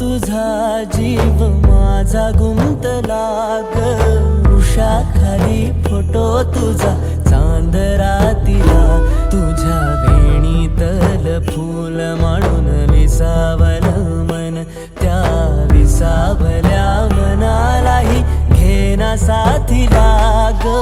तुझा जीव माझा गुंतला ग, उषाखाली फोटो तुझा चांद रातीला, तुझ्या वेणीतल फूल माळून विसावल मन, त्या विसावल्या मनालाही घेना साथीला ग.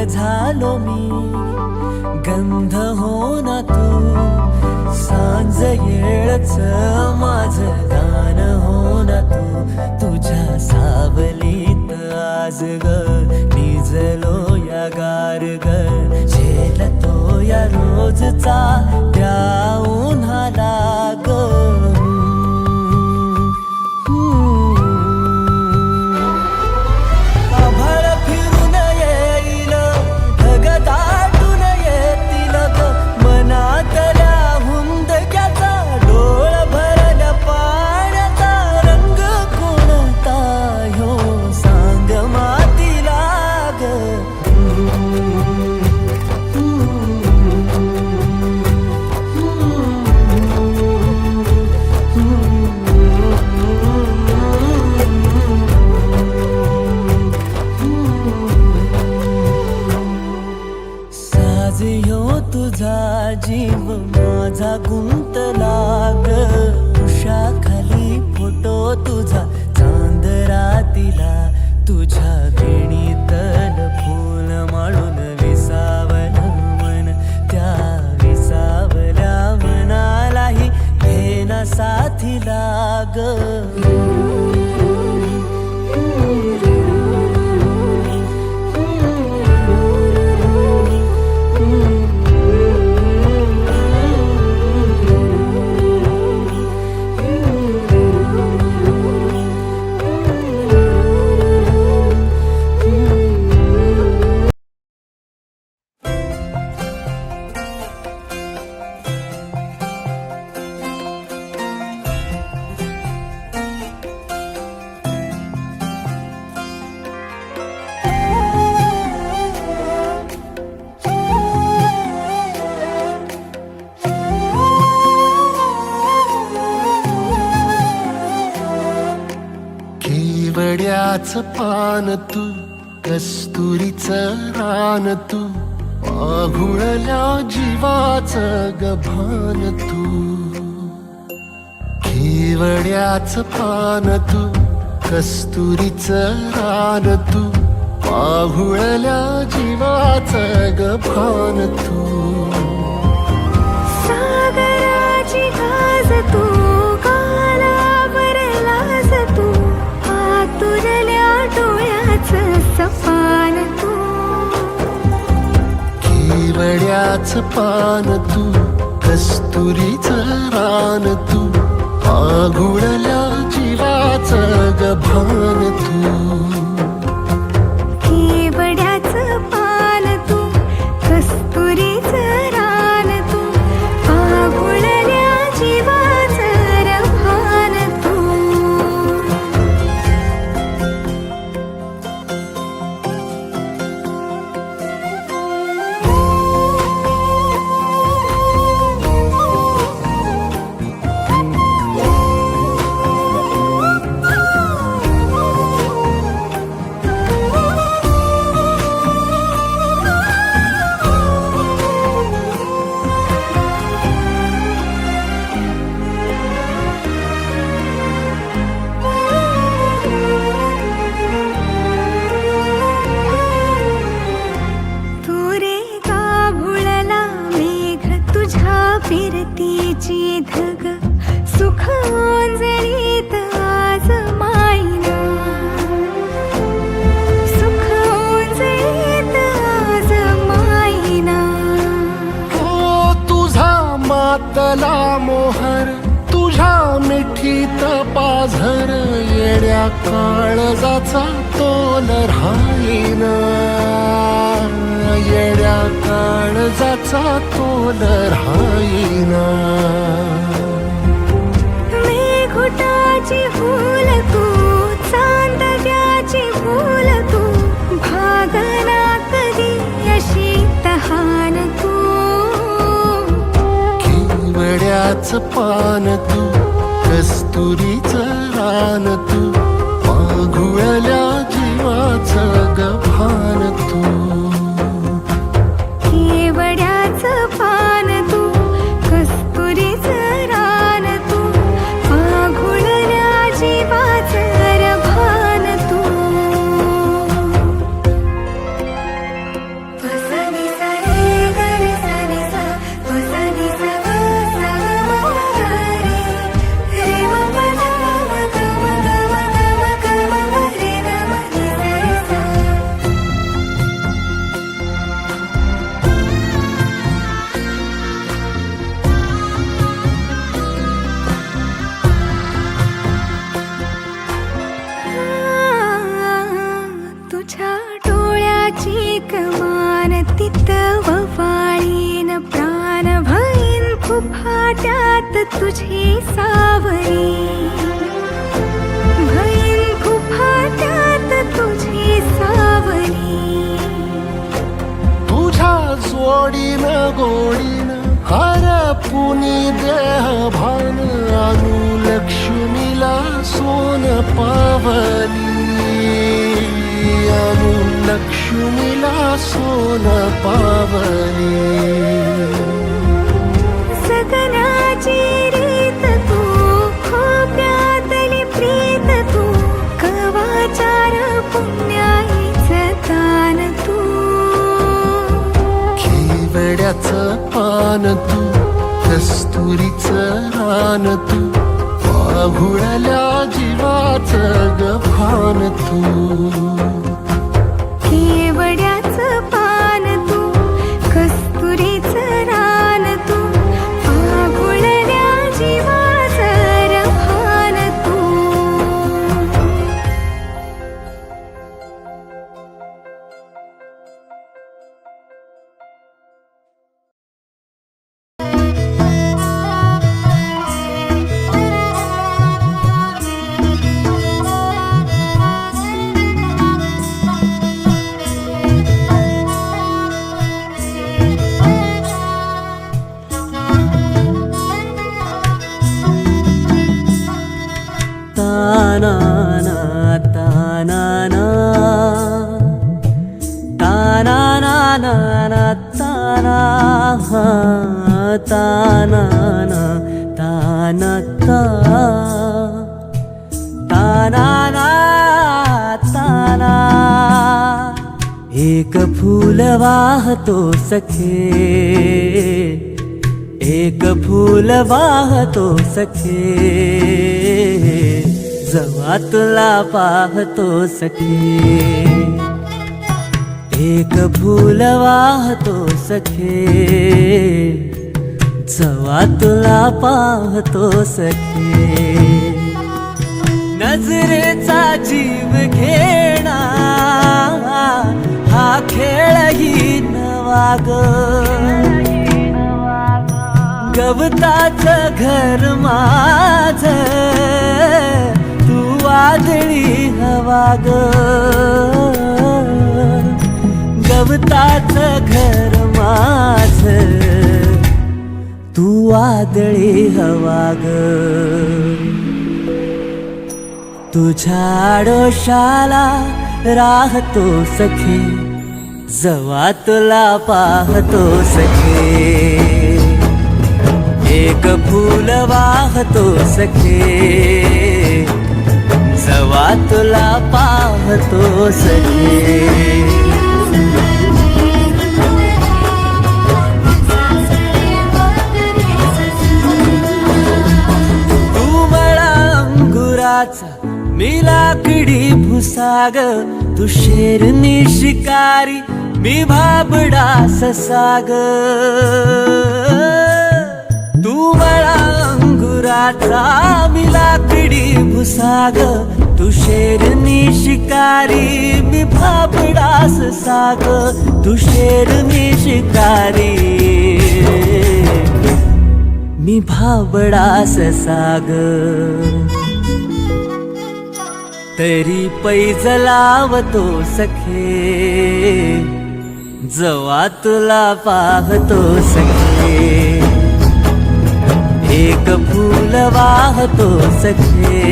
झालो मी गंध हो ना तू, सांज येळच माझं गान हो ना तू, तुझ्या सावलीत आज ग निजलो या गार ग, झेलतो या रोजचा त्या उन्हाला ग. तुझा जीव माझा गुंतला ग, उषाखाली फोटो तुझा चांद रातीला, तुझ्या वेणीतल फूल माळून विसावल मन, त्या विसावल्या मनालाही घेना साथीला ग. केवड्याचं पान तू, कस्तुरीचं रान तू, पाघुळल्या जीवाचं गभान तू. केवड्याचं पान तू, कस्तुरीचं रान तू, पाघुळल्या जीवाचं गभान तू. सागराची गाज तू, सपान तू. केवड्याचं पान तू, कस्तुरीचं रान तू, पाघुळल्या जीवाचं गभान तू. केवड्याचं पान तू, कस्तुरीचं रान तू, पाघुळल्या जीवाचं गभान मायेची धग सुख ओंजळीत आज मायना सुख ओंजळीत आज मायना हो तुझा मातला मोहर तुझ्या मिठीत पाझर येड्या काळजाचा तोल राहीना येड्या काळजाचा तोल राहीना मेघुटाची फूल तू चांदव्याची फूल तू भागना कधी अशी तहान तू केवड्याच पान तू कस्तुरीचं रान तू माघुळल्या जीवाचं गभान तू केवड्याचं पान तू कस्तुरीचं रान तू माघुळल्या जीवाचं रभान तू वसनी सरे गरे सनी सा वसनी सा सा रे रे म प ध म ग रे न म नि रे सा तुझ्या डोळ्याची कमान तिथं ववाळीन प्राण भईन फुफाट्यात तुझी सावरी भईन फुफाट्यात तुझी सावरी तुझ्या जोडीनं गोडीनं हरपुनी देह भान अनुलक्ष्मीला सोन पावली अनुलक्ष्मीला सोन पावली सगनाची रीत तू खोप्यातली प्रीत तू कवाचार पुण्याईचं दान तू केवड्याचं पान तू कस्तुरीचं रान तू माघुळल्या जीवाचं गभान तू केवड्याचं पान तू कस्तुरीचं रान तू माघुळल्या जीवाचं रभान तू तानाना तानाना तानाना ताना हा तानाना तानता तानाना ताना एक फूल वाहतो सखे एक फूल वाहतो सखे जवा तुला पाहतो सखे एक फूल वाहतो सखे जवा तुला पाहतो सखे नजरेचा जीव घेणा हा खेळही नवा ग गवताचं घर माझं तू वादळी हवा ग गवताचं घर माझं तू वादळी हवा ग तुझ्या आडोशाला राहतो सखे जवा तुला पाहतो सखे एक फूल वाहतो सखे जवा तुला पाहतो सखे फुलवाचा मी लाकडी भुसाग, तू शेरनी शिकारी मी भाबडा ससाग. तू मला अंगुराचा मी लाकडी भुसाग, तू शेरनी शिकारी मी भाबडा ससाग. तू शेरनी शिकारी मी भाबडा ससाग. तरी पैज लावतो सखे, जवा तुला पाहतो सखे. एक फूल वाहतो सखे,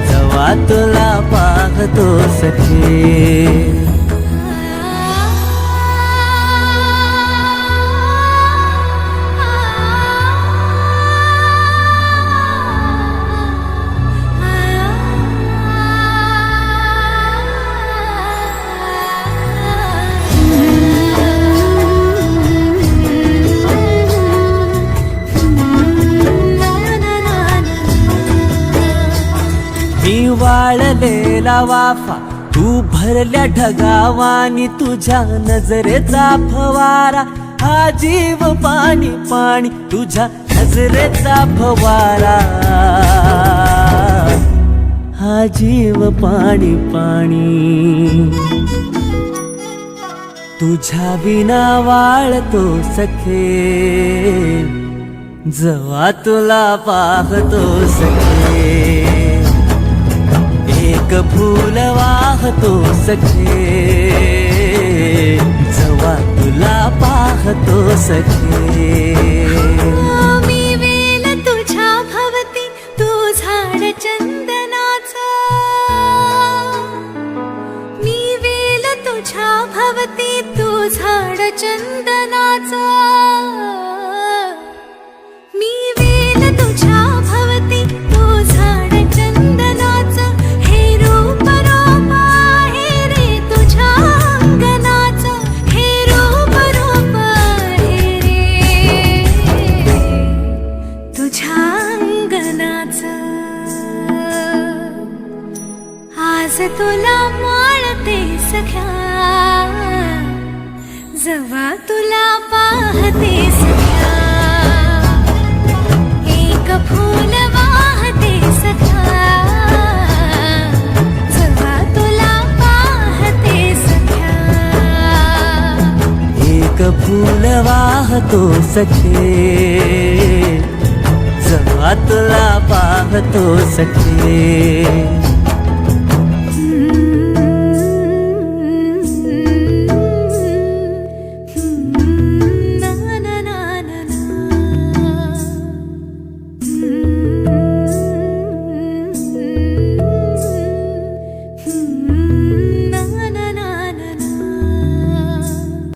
जवा तुला पाहतो सखे. मी वाळलेला वाफा, तू भरल्या ढगावानी, तुझ्या नजरेचा फवारा हा जीव पाणी पाणी. तुझ्या नजरेचा फवारा हा जीव पाणी पाणी. तुझ्या विना वाळतो सखे, जवा तुला पाहतो सखे. एक फूल वाहतो सखे, जवा तुला पाहतो सखे. मी वेल तुझ्या भवती, तू झाड चंदनाचा. मी वेल तुझ्या भवती, तू झाड चंदनाचा. मी वेल तुझ्या भवती, तू झाड चंदनाचा. हे रूप रूप आहे रे तुझ्या अंगणाचं. हे रूप रूप आहे रे तुझ्या अंगणाचं. आज तुला माळते सख्या, जवा तुला पाहते सख्या. एक फूल वाहते सख्या, जवा तुला पाहते सख्या. एक फूल वाहतो सखे, जवा तुला पाहतो सखे.